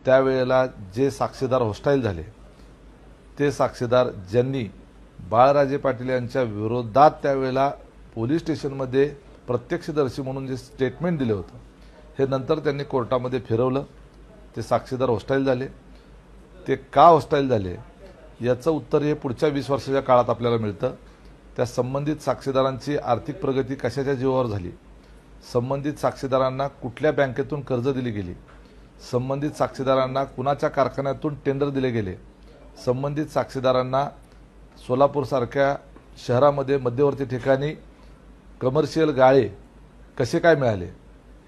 त्यावेळेला जे साक्षीदार हॉस्टाईल झाले ते साक्षीदार ज्यांनी बाळराजे पाटील यांच्या विरोधात त्यावेळेला पोलीस स्टेशनमध्ये प्रत्यक्षदर्शी म्हणून जे स्टेटमेंट दिले होतं हे नंतर त्यांनी कोर्टामध्ये फिरवलं। ते साक्षीदार हॉस्टाईल झाले। ते का हॉस्टाईल झाले याचं उत्तर हे पुढच्या 20 वर्षाच्या काळात आपल्याला मिळतं। त्या संबंधित साक्षीदारांची आर्थिक प्रगती कशाच्या जीवावर झाली, संबंधित साक्षीदारांना कुठल्या बँकेतून कर्ज दिली गेली, संबंधित साक्षीदारांना कुणाच्या कारखान्यातून टेंडर दिले गेले, संबंधित साक्षीदारांना सोलापूरसारख्या शहरामध्ये मध्यवर्ती ठिकाणी कमर्शियल गाळे कसे काय मिळाले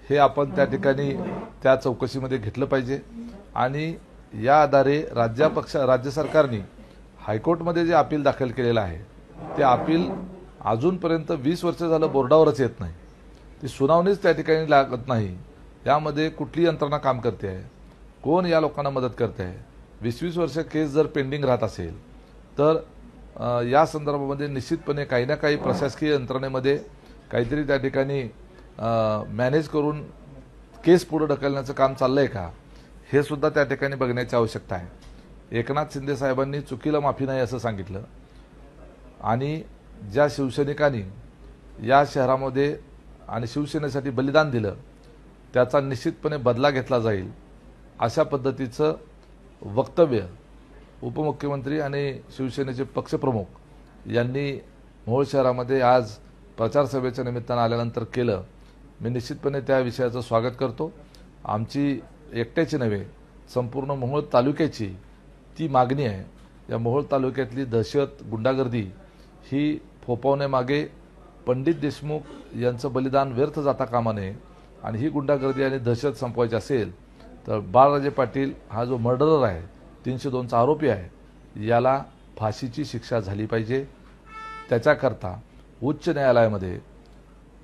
हे आपण त्या ठिकाणी त्या चौकशीमध्ये घेतलं पाहिजे। आणि या आधारे राज्य सरकारने हायकोर्टमध्ये जे अपील दाखल केलेलं आहे ते अपील अजूनपर्यंत 20 वर्ष झालं बोर्डावरच येत नाही। ती सुनावणीच त्या ठिकाणी लागत नाही। यामध्ये कुठली यंत्रणा काम करते आहे, कोण या लोकांना मदत करते आहे। 20-20 वर्ष केस जर पेंडिंग राहत असेल तर या संदर्भामध्ये निश्चितपणे काही ना काही प्रशासकीय यंत्रणेमध्ये काहीतरी त्या ठिकाणी मॅनेज करून केस पुढे ढकलण्याचं काम चाललंय का हे सुद्धा त्या ठिकाणी बघण्याची आवश्यकता आहे। एकनाथ शिंदे साहेबांनी चुकीला माफी नाही असं सांगितलं आणि ज्या शिवसैनिकांनी या शहरामध्ये आणि शिवसेनेसाठी बलिदान दिलं त्याचा निश्चितपणे बदला घेतला जाईल अशा पद्धतीचं वक्तव्य उपमुख्यमंत्री आणि शिवसेनेचे पक्षप्रमुख यांनी मोहोळ शहरामध्ये आज प्रचार सभेच्या निमित्तानं आल्यानंतर केलं। मी निश्चितपणे त्या विषयाचं स्वागत करतो। आमची एकट्याची नव्हे संपूर्ण मोहोळ तालुक्याची ती मागणी आहे। या मोहोळ तालुक्यातली दहशत गुंडागर्दी ही फोपवण्यामागे पंडित देशमुख यांचं बलिदान व्यर्थ जाता कामा नये आणि ही गुंडागर्दी आणि दहशत संपवायची असेल तर बाळराजे पाटील हा जो मर्डरर आहे 302चा आरोपी आहे याला फाशीची शिक्षा झाली पाहिजे। त्याच्याकरता उच्च न्यायालयामध्ये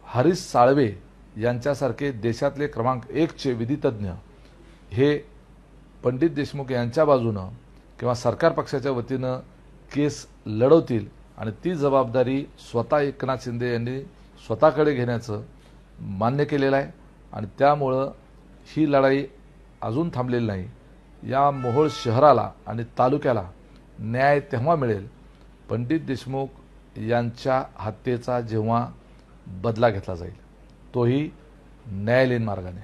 हरीश साळवे यांच्यासारखे देशातले क्रमांक 1चे विधितज्ञ हे पंडित देशमुख यांच्या बाजूनं किंवा सरकार पक्षाच्या वतीनं केस लढवतील आणि ती जबाबदारी स्वतः एकनाथ शिंदे यांनी स्वतःकडे घेण्याचं मान्य केलेलं आहे आणि त्यामुळं ही लढाई अजून थांबलेली नाही। या मोहोळ शहराला आणि तालुक्याला न्याय तेव्हा मिळेल पंडित देशमुख यांच्या हत्येचा जेव्हा बदला घेतला जाईल, तोही न्यायालयीन मार्गाने।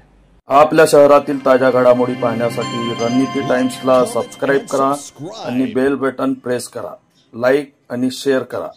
आपल्या शहरातील ताज्या घडामोडी पाहण्यासाठी रणनीती टाइम्सला सबस्क्राइब करा आणि बेल बटन प्रेस करा, लाईक आणि शेअर करा।